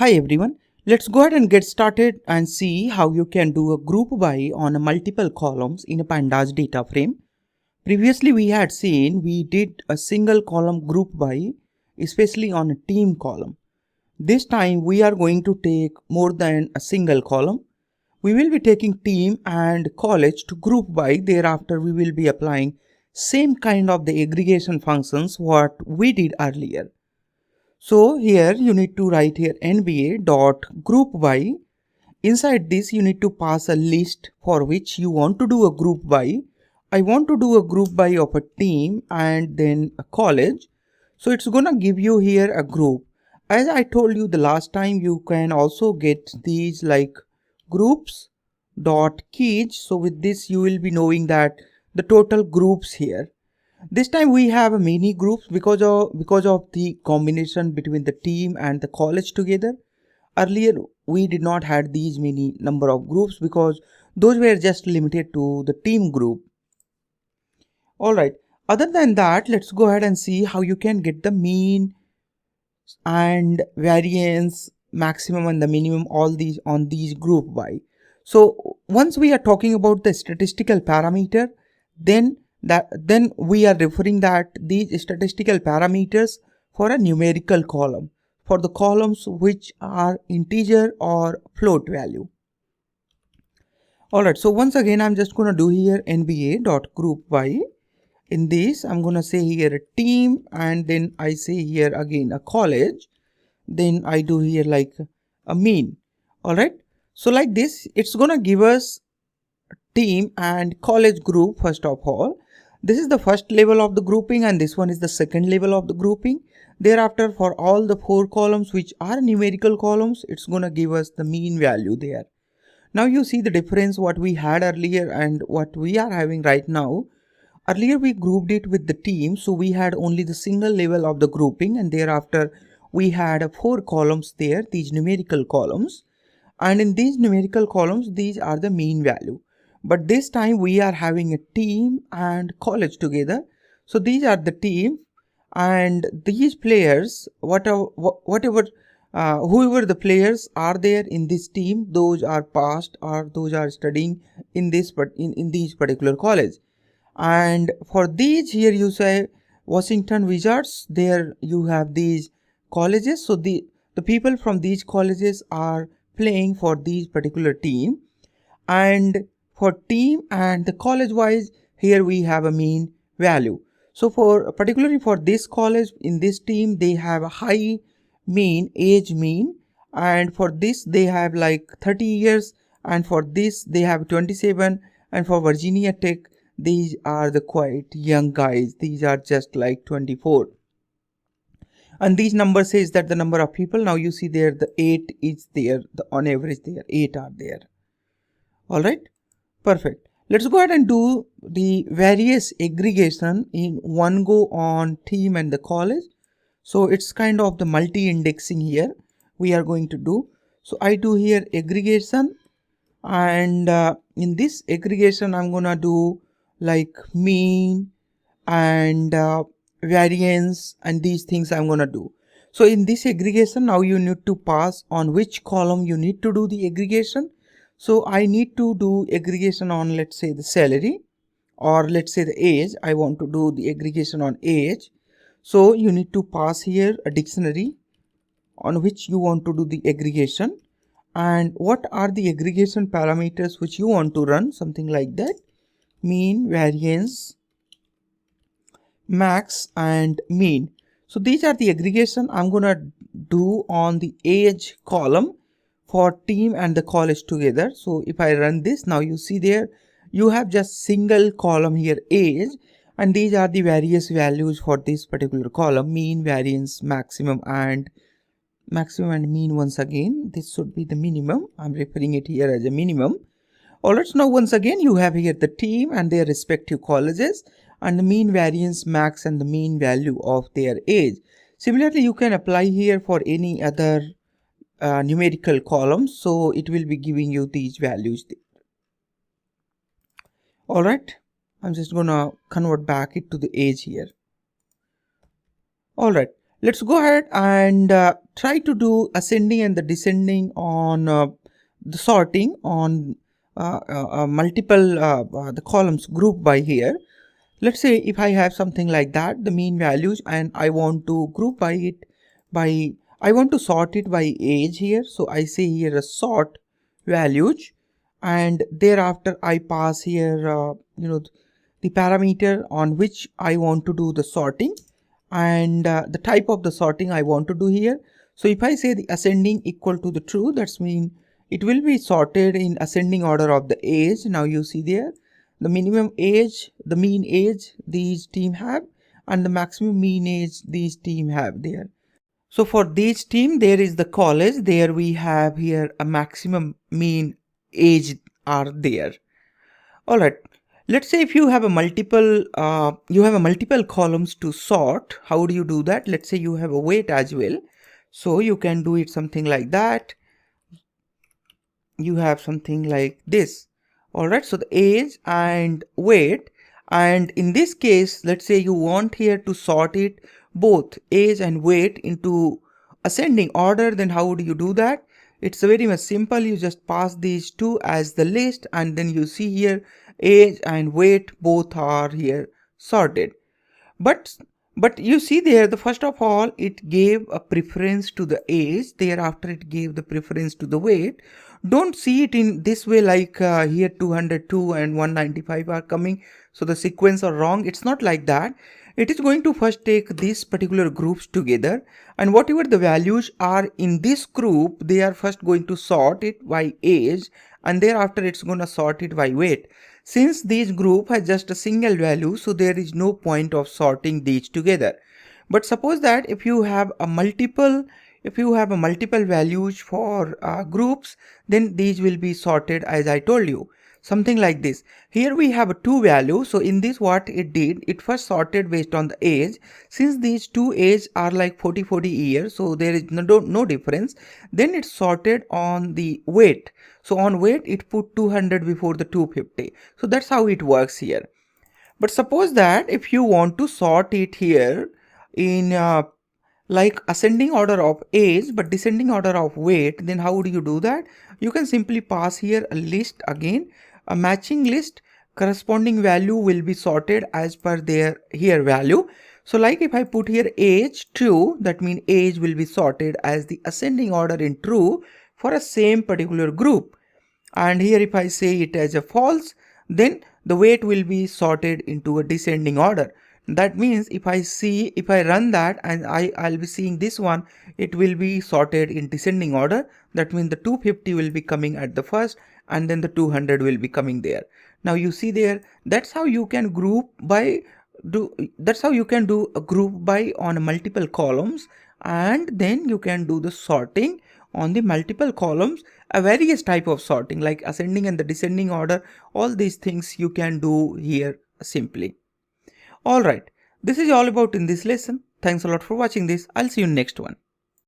Hi everyone, let's go ahead and get started and see how you can do a group by on a multiple columns in a Pandas data frame. Previously we had seen we did a single column group by, especially on a team column. This time we are going to take more than a single column. We will be taking team and college to group by. Thereafter we will be applying same kind of the aggregation functions what we did earlier. So here you need to write here nba dot group by. Inside this you need to pass a list for which you want to do a group by. I want to do a group by of a team and then a college. So it's gonna give you here a group. As I told you the last time, you can also get these like groups dot keys. So with this you will be knowing that the total groups here. This time we have many groups because of the combination between the team and the college together. Earlier we did not had these many number of groups because those were just limited to the team group. Alright, other than that, let's go ahead and see how you can get the mean and variance, maximum and the minimum, all these on these group by. So once we are talking about the statistical parameter, then we are referring that these statistical parameters for a numerical column, for the columns which are integer or float value. Alright, so once again I'm just gonna do here nba dot group by. In this I'm gonna say here a team, and then I say here again a college, then I do here like a mean. Alright, so like this it's gonna give us team and college group. First of all, this is the first level of the grouping and this one is the second level of the grouping. Thereafter, for all the four columns which are numerical columns, it's gonna give us the mean value there. Now you see the difference what we had earlier and what we are having right now. Earlier we grouped it with the team, so we had only the single level of the grouping, and thereafter we had four columns there, these numerical columns, and in these numerical columns these are the mean value. But this time we are having a team and college together. So these are the team, and these players, whoever the players are there in this team, those are passed or those are studying in this in these particular college. And for these here you say Washington Wizards, there you have these colleges. So the people from these colleges are playing for these particular team, and for team and the college wise here we have a mean value. So for particularly for this college, in this team they have a high mean, age mean, and for this they have like 30 years, and for this they have 27, and for Virginia Tech these are the quite young guys, these are just like 24. And these numbers says that the number of people, now you see there the 8 is there, on average there 8 are there. Alright, perfect. Let's go ahead and do the various aggregation in one go on team and the college. So it's kind of the multi-indexing here we are going to do. So I do here aggregation, and in this aggregation I'm gonna do like mean and variance, and these things I'm gonna do. So in this aggregation now you need to pass on which column you need to do the aggregation. So I need to do aggregation on, let's say, the salary, or let's say the age. I want to do the aggregation on age. So you need to pass here a dictionary on which you want to do the aggregation, and what are the aggregation parameters which you want to run, something like that: mean, variance, max and mean. So these are the aggregation I'm gonna do on the age column for team and the college together. So if I run this, now you see there you have just single column here, age, and these are the various values for this particular column: mean, variance, maximum and mean. Once again, this should be the minimum, I'm referring it here as a minimum. Alright, now once again you have here the team and their respective colleges, and the mean, variance, max and the mean value of their age. Similarly you can apply here for any other numerical columns, so it will be giving you these values there. Alright, I'm just gonna convert back it to the age here. Alright, Let's go ahead and try to do ascending and the descending on the sorting on multiple the columns group by here. Let's say if I have something like that, the mean values, and I want to group by it by, I want to sort it by age here. So I say here a sort values, and thereafter I pass here the parameter on which I want to do the sorting, and the type of the sorting I want to do here. So if I say the ascending equal to the true, that's mean it will be sorted in ascending order of the age. Now you see there the minimum age, the mean age these team have, and the maximum mean age these team have there. So for these team, there is the college, there we have here a maximum mean age are there. All right. Let's say if you have a multiple columns to sort, how do you do that? Let's say you have a weight as well. So you can do it something like that. You have something like this. All right. So the age and weight, and in this case, let's say you want here to sort it both age and weight into ascending order. Then how do you do that? It's very much simple. You just pass these two as the list, and then you see here age and weight both are here sorted. But you see there, the first of all it gave a preference to the age, thereafter it gave the preference to the weight. Don't see it in this way like here 202 and 195 are coming, so the sequence are wrong. It's not like that. It is going to first take these particular groups together, and whatever the values are in this group, they are first going to sort it by age, and thereafter it's going to sort it by weight. Since these group has just a single value, so there is no point of sorting these together. But suppose that if you have a multiple values for groups, then these will be sorted as I told you. Something like this. Here we have a two value. So in this, what it did, it first sorted based on the age. Since these two age are like 40 years, so there is no difference. Then it sorted on the weight. So on weight, it put 200 before the 250. So that's how it works here. But suppose that if you want to sort it here in like ascending order of age but descending order of weight, then how do you do that? You can simply pass here a list again, a matching list. Corresponding value will be sorted as per their here value. So like if I put here age true, that means age will be sorted as the ascending order in true for a same particular group. And here if I say it as a false, then the weight will be sorted into a descending order. That means if I run that and I'll be seeing this one, it will be sorted in descending order. That means the 250 will be coming at the first, and then the 200 will be coming there. Now you see there, that's how you can that's how you can do a group by on multiple columns, and then you can do the sorting on the multiple columns, a various type of sorting like ascending and the descending order. All these things you can do here simply. Alright, this is all about in this lesson. Thanks a lot for watching this. I'll see you in next one.